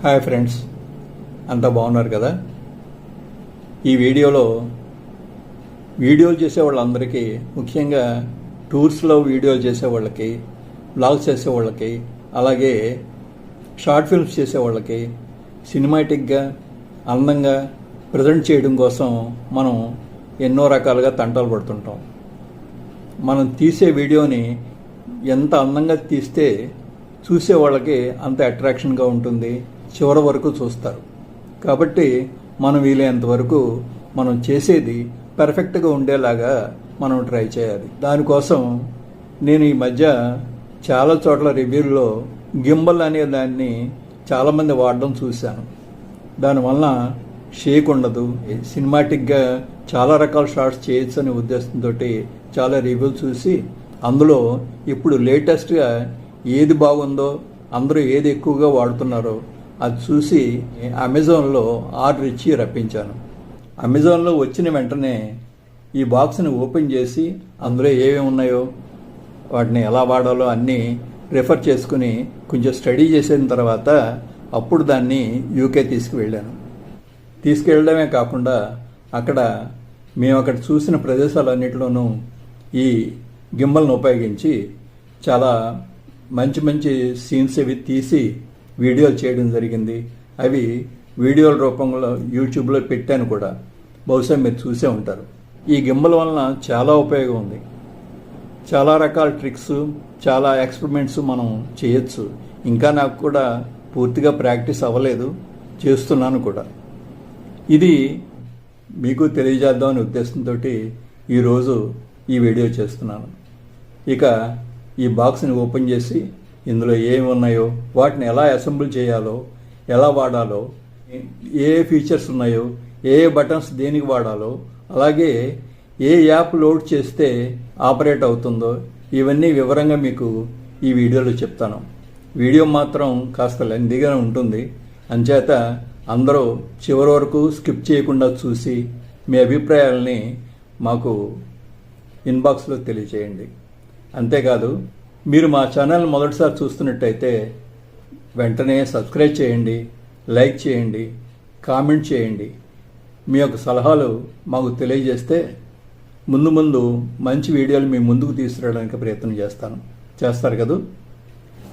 Hi friends, అంతా బాగున్నారు కదా. ఈ వీడియోలో వీడియోలు చేసే వాళ్ళందరికీ, ముఖ్యంగా టూర్స్లో వీడియోలు చేసేవాళ్ళకి, బ్లాగ్స్ చేసేవాళ్ళకి, అలాగే షార్ట్ ఫిల్మ్స్ చేసేవాళ్ళకి సినిమాటిక్గా అందంగా ప్రజెంట్ చేయడం కోసం మనం ఎన్నో రకాలుగా తంటాలు పడుతుంటాం. మనం తీసే వీడియోని ఎంత అందంగా తీస్తే చూసే వాళ్ళకి అంత అట్రాక్షన్గా ఉంటుంది, చివరి వరకు చూస్తారు. కాబట్టి మనం వీలైనంత వరకు మనం చేసేది పర్ఫెక్ట్గా ఉండేలాగా మనం ట్రై చేయాలి. దానికోసం నేను ఈ మధ్య చాలా చోట్ల రివ్యూల్లో గింబల్ అనే దాన్ని చాలామంది వాడడం చూశాను. దానివల్ల షేక్ ఉండదు, సినిమాటిక్గా చాలా రకాల షార్ట్స్ చేయొచ్చు అనే ఉద్దేశంతో చాలా రివ్యూలు చూసి అందులో ఇప్పుడు లేటెస్ట్గా ఏది బాగుందో, అందరూ ఏది ఎక్కువగా వాడుతున్నారో అది చూసి అమెజాన్లో ఆర్డర్ ఇచ్చి రప్పించాను. అమెజాన్లో వచ్చిన వెంటనే ఈ బాక్స్ని ఓపెన్ చేసి అందులో ఏమేమి ఉన్నాయో, వాటిని ఎలా వాడాలో అన్నీ రిఫర్ చేసుకుని కొంచెం స్టడీ చేసిన తర్వాత అప్పుడు దాన్ని యూకే తీసుకువెళ్ళాను. తీసుకెళ్ళడమే కాకుండా మేము అక్కడ చూసిన ప్రదేశాలన్నింటిలోనూ ఈ గింబల్ని ఉపయోగించి చాలా మంచి మంచి సీన్స్ అవి తీసి వీడియోలు చేయడం జరిగింది. అవి వీడియోల రూపంలో యూట్యూబ్లో పెట్టాను కూడా, బహుశా మీరు చూసే ఉంటారు. ఈ గింబల్ వలన చాలా ఉపయోగం ఉంది. చాలా రకాల ట్రిక్స్, చాలా ఎక్స్పెరిమెంట్స్ మనం చేయొచ్చు. ఇంకా నాకు కూడా పూర్తిగా ప్రాక్టీస్ అవ్వలేదు, చేస్తున్నాను కూడా. ఇది మీకు తెలియజేద్దామనే ఉద్దేశంతో ఈరోజు ఈ వీడియో చేస్తున్నాను. ఇక ఈ బాక్స్ని ఓపెన్ చేసి ఇందులో ఏమి ఉన్నాయో, వాటిని ఎలా అసెంబుల్ చేయాలో, ఎలా వాడాలో, ఏ ఫీచర్స్ ఉన్నాయో, ఏ బటన్స్ దేనికి వాడాలో, అలాగే ఏ యాప్ లోడ్ చేస్తే ఆపరేట్ అవుతుందో, ఇవన్నీ వివరంగా మీకు ఈ వీడియోలో చెప్తాను. వీడియో మాత్రం కాస్త లెంతీగా ఉంటుంది, అంచేత అందరూ చివరి వరకు స్కిప్ చేయకుండా చూసి మీ అభిప్రాయాలని మాకు ఇన్బాక్స్లో తెలియచేయండి. అంతేకాదు, మీరు మా ఛానల్ మొదటిసారి చూస్తున్నట్టయితే వెంటనే సబ్స్క్రైబ్ చేయండి, లైక్ చేయండి, కామెంట్ చేయండి. మీ యొక్క సలహాలు మాకు తెలియజేస్తే ముందు ముందు మంచి వీడియోలు మీ ముందుకు తీసుకురావడానికి ప్రయత్నం చేస్తారు కదా.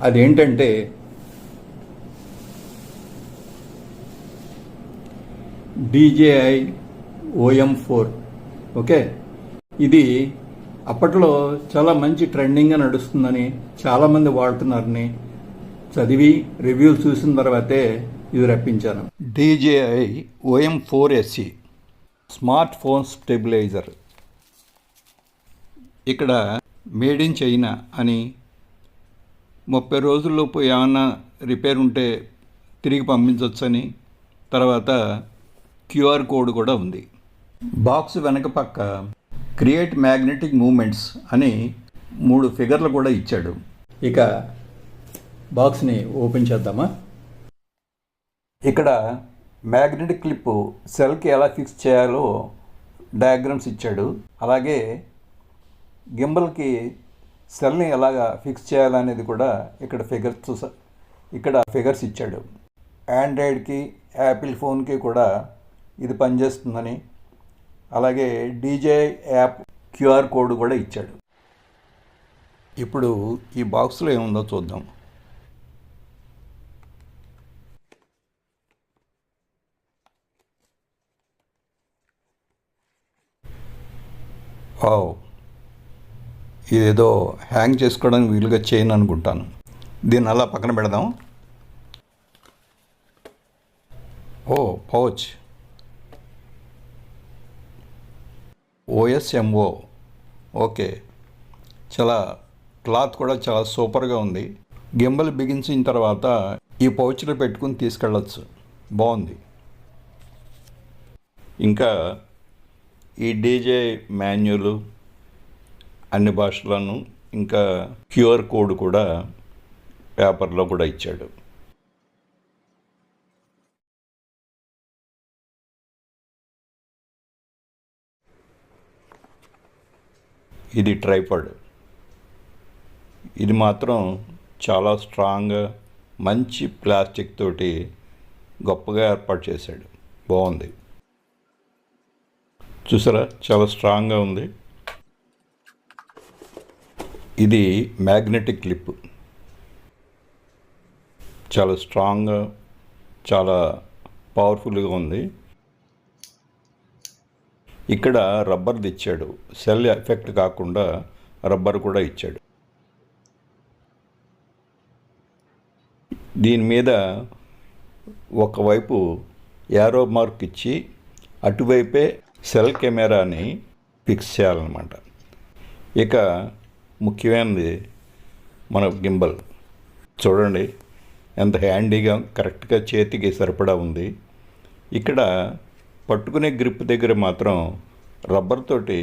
అదేంటంటే DJI OM4. ఓకే, ఇది అప్పట్లో చాలా మంచి ట్రెండింగ్గా నడుస్తుందని, చాలామంది వాడుతున్నారని చదివి రివ్యూలు చూసిన తర్వాతే ఇది రప్పించాను. DJI OM4 SE smart phone stabiliser. ఇక్కడ మేడ్ ఇన్ చైనా అని, 30 రోజుల్లోపు ఏమన్నా రిపేర్ ఉంటే తిరిగి పంపించవచ్చని, తర్వాత QR కోడ్ కూడా ఉంది. బాక్స్ వెనక పక్క క్రియేట్ మ్యాగ్నెటిక్ మూమెంట్స్ అని 3 ఫిగర్లు కూడా ఇచ్చాడు. ఇక బాక్స్ని ఓపెన్ చేద్దామా. ఇక్కడ మ్యాగ్నెటిక్ క్లిప్ సెల్కి ఎలా ఫిక్స్ చేయాలో డయాగ్రామ్స్ ఇచ్చాడు. అలాగే గింబల్కి సెల్ని ఎలాగా ఫిక్స్ చేయాలనేది కూడా ఇక్కడ ఫిగర్స్ ఇచ్చాడు. ఆండ్రాయిడ్కి, యాపిల్ ఫోన్కి కూడా ఇది పనిచేస్తుందని, అలాగే DJI యాప్ QR కోడ్ కూడా ఇచ్చాడు. ఇప్పుడు ఈ బాక్స్లో ఏముందో చూద్దాం. ఇదేదో హ్యాంగ్ చేసుకోవడానికి వీలుగా చేయను అనుకుంటాను. దీన్ని అలా పక్కన పెడదాం. Pouch OSMO. ఓకే, చాలా క్లాత్ కూడా చాలా సూపర్గా ఉంది. గింబల్ బిగించిన తర్వాత ఈ పౌచ్లో పెట్టుకుని తీసుకెళ్ళచ్చు, బాగుంది. ఇంకా ఈ DJI మాన్యువల్ అన్ని భాషలను, ఇంకా QR కోడ్ కూడా పేపర్లో కూడా ఇచ్చాడు. ఇది ట్రైపాడ్. ఇది మాత్రం చాలా స్ట్రాంగ్గా మంచి ప్లాస్టిక్ తోటి గొప్పగా ఏర్పాటు చేశాడు. బాగుంది. చూసారా, చాలా స్ట్రాంగ్గా ఉంది. ఇది మ్యాగ్నెటిక్ క్లిప్. చాలా స్ట్రాంగ్గా, చాలా పవర్ఫుల్గా ఉంది. ఇక్కడ రబ్బర్ది ఇచ్చాడు, సెల్ ఎఫెక్ట్ కాకుండా రబ్బర్ కూడా ఇచ్చాడు. దీని మీద ఒకవైపు యారో మార్క్ ఇచ్చి అటువైపే సెల్ కెమెరాని ఫిక్స్ చేయాలన్నమాట. ఇక ముఖ్యమైనది మన గింబల్. చూడండి ఎంత హ్యాండీగా, కరెక్ట్గా చేతికి సరిపడా ఉంది. ఇక్కడ పట్టుకునే గ్రిప్ దగ్గర మాత్రం రబ్బర్ తోటి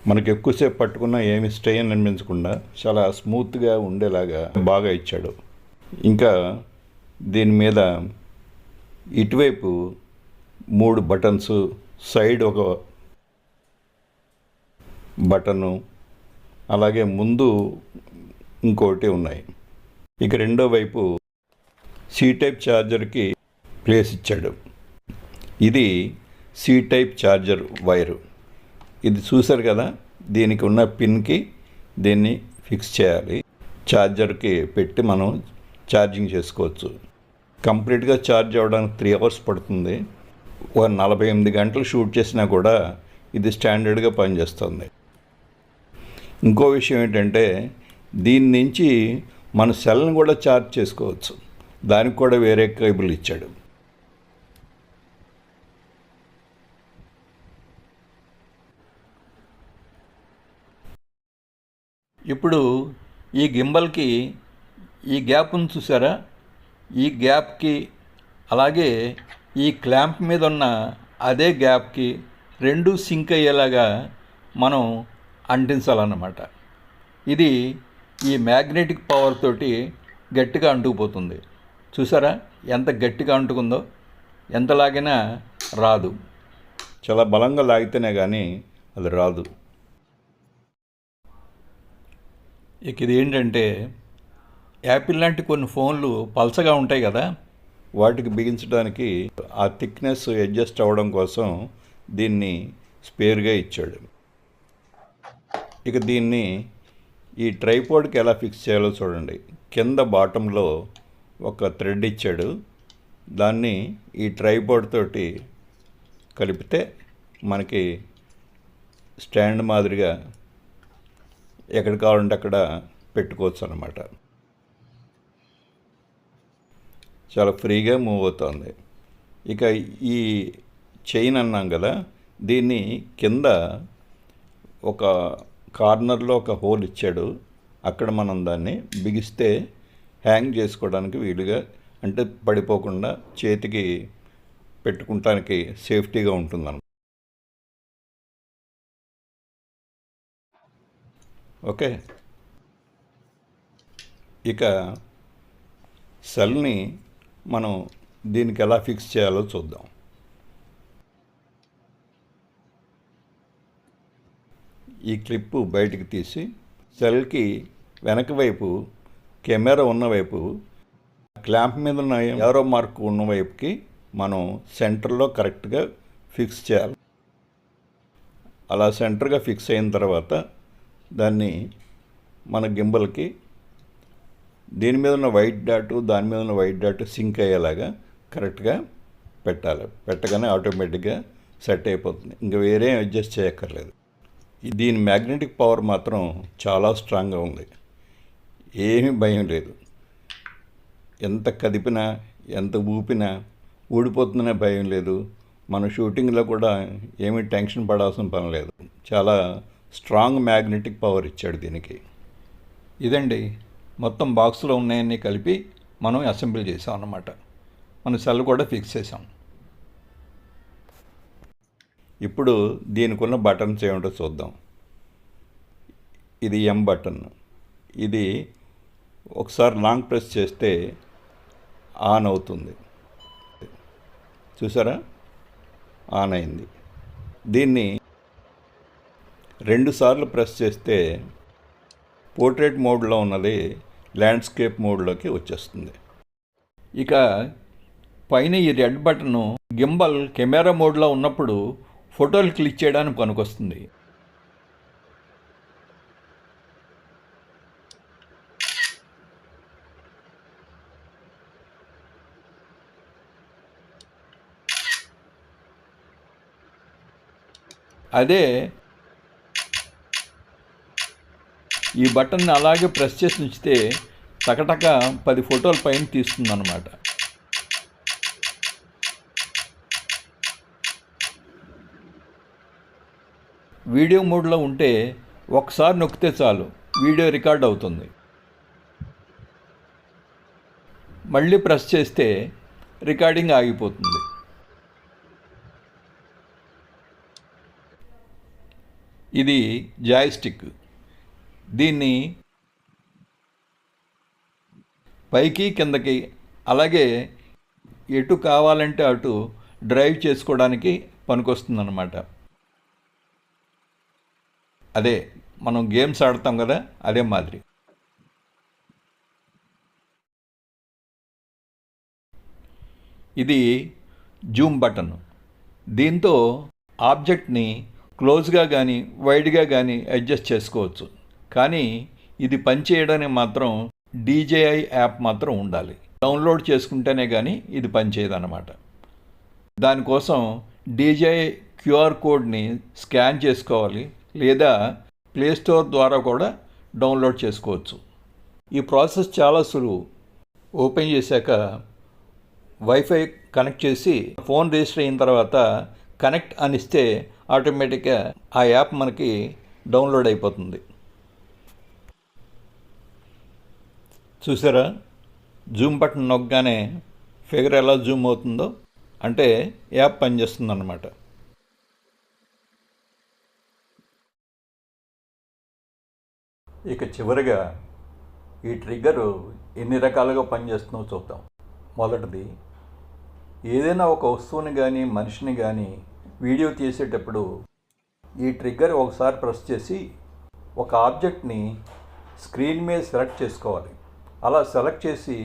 మనకి ఎక్కువసేపు పట్టుకున్నా ఏమి స్ట్రెయిన్ అనిపించకుండా చాలా స్మూత్గా ఉండేలాగా బాగా ఇచ్చాడు. ఇంకా దీని మీద ఇటువైపు 3 బటన్స్, సైడ్ ఒక బటను, అలాగే ముందు ఇంకోటి ఉన్నాయి. ఇక రెండో వైపు సి టైప్ ఛార్జర్కి ప్లేస్ ఇచ్చాడు. ఇది సి టైప్ ఛార్జర్ వైరు. ఇది చూసారు కదా, దీనికి ఉన్న పిన్కి దీన్ని ఫిక్స్ చేయాలి. ఛార్జర్కి పెట్టి మనం ఛార్జింగ్ చేసుకోవచ్చు. కంప్లీట్గా ఛార్జ్ అవ్వడానికి 3 అవర్స్ పడుతుంది. 48 గంటలు షూట్ చేసినా కూడా ఇది స్టాండర్డ్గా పనిచేస్తుంది. ఇంకో విషయం ఏంటంటే, దీని నుంచి మన సెల్ని కూడా ఛార్జ్ చేసుకోవచ్చు. దానికి కూడా వేరే కేబుల్ ఇచ్చాడు. ఇప్పుడు ఈ గింబల్కి ఈ గ్యాప్ను చూసారా, ఈ గ్యాప్కి అలాగే ఈ క్లాంప్ మీద ఉన్న అదే గ్యాప్కి రెండు సింక్ అయ్యేలాగా మనం అంటించాలన్నమాట. ఇది ఈ మ్యాగ్నెటిక్ పవర్ తోటి గట్టిగా అంటుకుపోతుంది. చూసారా ఎంత గట్టిగా అంటుకుందో, ఎంత లాగినా రాదు. చాలా బలంగా లాగితేనే కానీ అది రాదు. ఇక ఇది ఏంటంటే, యాపిల్ లాంటి కొన్ని ఫోన్లు పల్చగా ఉంటాయి కదా, వాటికి బిగించడానికి ఆ థిక్నెస్ అడ్జస్ట్ అవ్వడం కోసం దీన్ని స్పేర్గా ఇచ్చాడు. ఇక దీన్ని ఈ ట్రైపాడ్కి ఎలా ఫిక్స్ చేయాలో చూడండి. కింద బాటంలో ఒక థ్రెడ్ ఇచ్చాడు. దాన్ని ఈ ట్రైపాడ్ తోటి కలిపితే మనకి స్టాండ్ మాదిరిగా ఎక్కడ కావాలంటే అక్కడ పెట్టుకోవచ్చు అన్నమాట. చాలా ఫ్రీగా మూవ్ అవుతుంది. ఇక ఈ చైన్ అన్నాం కదా, దీన్ని కింద ఒక కార్నర్లో ఒక హోల్ ఇచ్చాడు. అక్కడ మనం దాన్ని బిగిస్తే హ్యాంగ్ చేసుకోవడానికి వీలుగా, అంటే పడిపోకుండా చేతికి పెట్టుకుంటానికి సేఫ్టీగా ఉంటుందన్నమాట. ఓకే, ఇక సెల్ని మనం దీనికి ఎలా ఫిక్స్ చేయాలో చూద్దాం. ఈ క్లిప్పు బయటికి తీసి సెల్కి వెనక వైపు కెమెరా ఉన్నవైపు, క్లాంప్ మీద ఉన్న యారో మార్క్ ఉన్న వైపుకి మనం సెంటర్లో కరెక్ట్గా ఫిక్స్ చేయాలి. అలా సెంటర్గా ఫిక్స్ అయిన తర్వాత దాన్ని మన గింబల్కి దీని మీద ఉన్న వైట్ డాట్, దాని మీద ఉన్న వైట్ డాట్ సింక్ అయ్యేలాగా కరెక్ట్గా పెట్టాలి. పెట్టగానే ఆటోమేటిక్గా సెట్ అయిపోతుంది. ఇంకా వేరే అడ్జస్ట్ చేయక్కర్లేదు. దీని మ్యాగ్నెటిక్ పవర్ మాత్రం చాలా స్ట్రాంగ్గా ఉంది. ఏమీ భయం లేదు. ఎంత కదిపినా, ఎంత ఊపినా ఊడిపోతుందనే భయం లేదు. మన షూటింగ్లో కూడా ఏమీ టెన్షన్ పడాల్సిన పని లేదు. చాలా స్ట్రాంగ్ మ్యాగ్నెటిక్ పవర్ ఇచ్చాడు దీనికి. ఇదండి మొత్తం బాక్స్లో ఉన్నాయన్నీ కలిపి మనం అసెంబ్లీ చేసాం అన్నమాట. మన సెల్ కూడా ఫిక్స్ చేసాం. ఇప్పుడు దీనికి ఉన్న బటన్స్ ఏమిటో చూద్దాం. ఇది ఎం బటన్. ఇది ఒకసారి లాంగ్ ప్రెస్ చేస్తే ఆన్ అవుతుంది. చూసారా, ఆన్ అయింది. దీన్ని 2 సార్లు ప్రెస్ చేస్తే పోర్ట్రేట్ మోడ్లో ఉన్నది ల్యాండ్స్కేప్ మోడ్లోకి వచ్చేస్తుంది. ఇక పైన ఈ రెడ్ బటన్ గింబల్ కెమెరా మోడ్లో ఉన్నప్పుడు ఫోటోలు క్లిక్ చేయడానికి పనికొస్తుంది. అదే ఈ బటన్ని అలాగే ప్రెస్ చేసి ఉంచితే టకటక 10 ఫోటోల పైన తీస్తుందన్నమాట. వీడియో మోడ్లో ఉంటే ఒకసారి నొక్కితే చాలు వీడియో రికార్డ్ అవుతుంది. మళ్ళీ ప్రెస్ చేస్తే రికార్డింగ్ ఆగిపోతుంది. ఇది జాయ్స్టిక్. దీన్ని పైకి కిందకి అలాగే ఎటు కావాలంటే అటు డ్రైవ్ చేసుకోవడానికి పనికొస్తుందన్నమాట. అదే మనం గేమ్స్ ఆడతాం కదా, అదే మాదిరి. ఇది జూమ్ బటన్. దీంతో ఆబ్జెక్ట్ని క్లోజ్గా కానీ వైడ్గా కానీ అడ్జస్ట్ చేసుకోవచ్చు. కానీ ఇది పనిచేయడానికి మాత్రం DJI యాప్ మాత్రం ఉండాలి. డౌన్లోడ్ చేసుకుంటేనే కానీ ఇది పనిచేయదన్నమాట. దానికోసం DJI QR కోడ్ని స్కాన్ చేసుకోవాలి, లేదా ప్లేస్టోర్ ద్వారా కూడా డౌన్లోడ్ చేసుకోవచ్చు. ఈ ప్రాసెస్ చాలా సులువు. ఓపెన్ చేశాక వైఫై కనెక్ట్ చేసి ఫోన్ రిజిస్టర్ అయిన తర్వాత కనెక్ట్ అనిస్తే ఆటోమేటిక్గా ఆ యాప్ మనకి డౌన్లోడ్ అయిపోతుంది. చూసారా, జూమ్ బటన్ నొక్కగానే ఫిగర్ ఎలా జూమ్ అవుతుందో, అంటే యాప్ పనిచేస్తుందన్నమాట. ఇక చివరిగా ఈ ట్రిగ్గర్ ఎన్ని రకాలుగా పనిచేస్తుందో చూద్దాం. మొదటిది, ఏదైనా ఒక వస్తువుని కానీ మనిషిని కానీ వీడియో తీసేటప్పుడు ఈ ట్రిగ్గర్ ఒకసారి ప్రెస్ చేసి ఒక ఆబ్జెక్ట్ని స్క్రీన్ మీద సెలెక్ట్ చేసుకోవాలి. అలా సెలెక్ట్ చేసి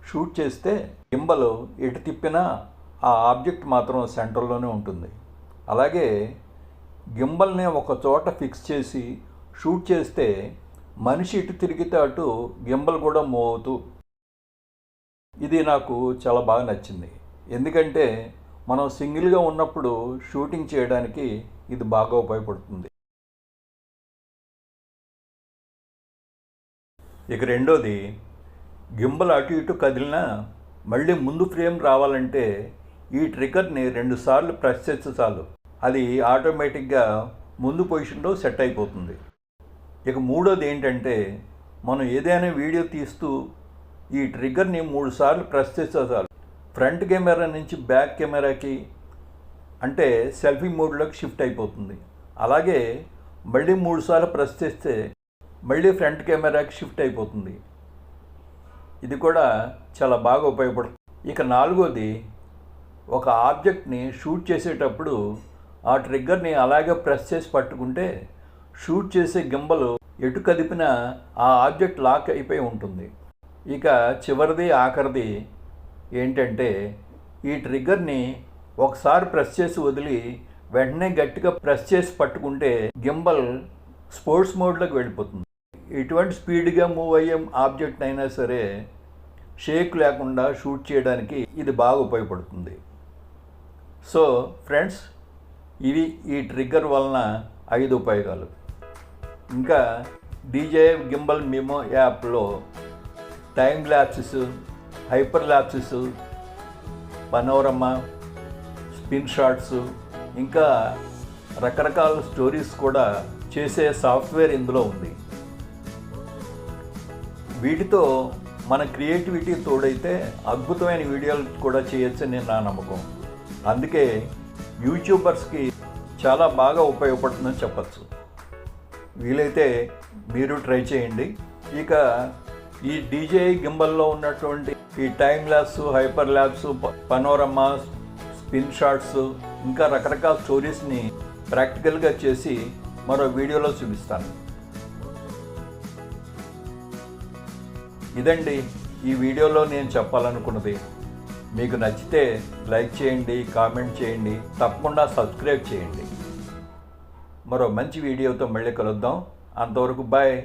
షూట్ చేస్తే గింబల్ ఎటు తిప్పినా ఆ ఆబ్జెక్ట్ మాత్రం సెంటర్లోనే ఉంటుంది. అలాగే గింబల్ని ఒక చోట ఫిక్స్ చేసి షూట్ చేస్తే మనిషి ఇటు తిరిగితే అటు గింబల్ కూడా మూవ్ అవుతూ. ఇది నాకు చాలా బాగా నచ్చింది. ఎందుకంటే మనం సింగిల్గా ఉన్నప్పుడు షూటింగ్ చేయడానికి ఇది బాగా ఉపయోగపడుతుంది. ఇక రెండోది, గింబల్ అటు ఇటు కదిలినా మళ్ళీ ముందు ఫ్రేమ్ రావాలంటే ఈ ట్రిగ్గర్ని 2 సార్లు ప్రెస్ చేస్తే చాలు, అది ఆటోమేటిక్గా ముందు పొజిషన్లో సెట్ అయిపోతుంది. ఇక మూడోది ఏంటంటే, మనం ఏదైనా వీడియో తీస్తూ ఈ ట్రిగ్గర్ని 3 సార్లు ప్రెస్ చేస్తే చాలు, ఫ్రంట్ కెమెరా నుంచి బ్యాక్ కెమెరాకి అంటే సెల్ఫీ మోడ్లోకి షిఫ్ట్ అయిపోతుంది. అలాగే మళ్ళీ 3 సార్లు ప్రెస్ చేస్తే మళ్ళీ ఫ్రంట్ కెమెరాకి షిఫ్ట్ అయిపోతుంది. ఇది కూడా చాలా బాగా ఉపయోగపడుతుంది. ఇక నాలుగోది, ఒక ఆబ్జెక్ట్ని షూట్ చేసేటప్పుడు ఆ ట్రిగ్గర్ని అలాగే ప్రెస్ చేసి పట్టుకుంటే షూట్ చేసే గింబల్ ఎటు కదిపినా ఆ ఆబ్జెక్ట్ లాక్ అయిపోయి ఉంటుంది. ఇక చివరిది ఆఖరిది ఏంటంటే, ఈ ట్రిగ్గర్ని ఒకసారి ప్రెస్ చేసి వదిలి వెంటనే గట్టిగా ప్రెస్ చేసి పట్టుకుంటే గింబల్ స్పోర్ట్స్ మోడ్లోకి వెళ్ళిపోతుంది. ఎటువంటి స్పీడ్గా మూవ్ అయ్యే ఆబ్జెక్ట్ అయినా సరే షేక్ లేకుండా షూట్ చేయడానికి ఇది బాగా ఉపయోగపడుతుంది. సో ఫ్రెండ్స్, ఇవి ఈ ట్రిగ్గర్ వలన 5 ఉపయోగాలు. ఇంకా DJI గింబల్ మిమో యాప్లో time lapses, hyper lapses, panorama, spin shots, ఇంకా రకరకాల స్టోరీస్ కూడా చేసే సాఫ్ట్వేర్ ఇందులో ఉంది. వీటితో మన క్రియేటివిటీ తోడైతే అద్భుతమైన వీడియోలు కూడా చేయొచ్చని నా నమ్మకం. అందుకే యూట్యూబర్స్కి చాలా బాగా ఉపయోగపడుతుందని చెప్పచ్చు. వీలైతే మీరు ట్రై చేయండి. ఇక ఈ DJI గింబల్లో ఉన్నటువంటి ఈ time lapse, hyper lapse, panorama, spin shots, ఇంకా రకరకాల స్టోరీస్ని ప్రాక్టికల్గా చేసి మరో వీడియోలో చూపిస్తాను. ఇదండి ఈ వీడియోలో నేను చెప్పాలనుకున్నది. మీకు నచ్చితే లైక్ చేయండి, కామెంట్ చేయండి, తప్పకుండా సబ్స్క్రైబ్ చేయండి. మరో మంచి వీడియోతో మళ్ళీ కలుద్దాం. అంతవరకు బాయ్.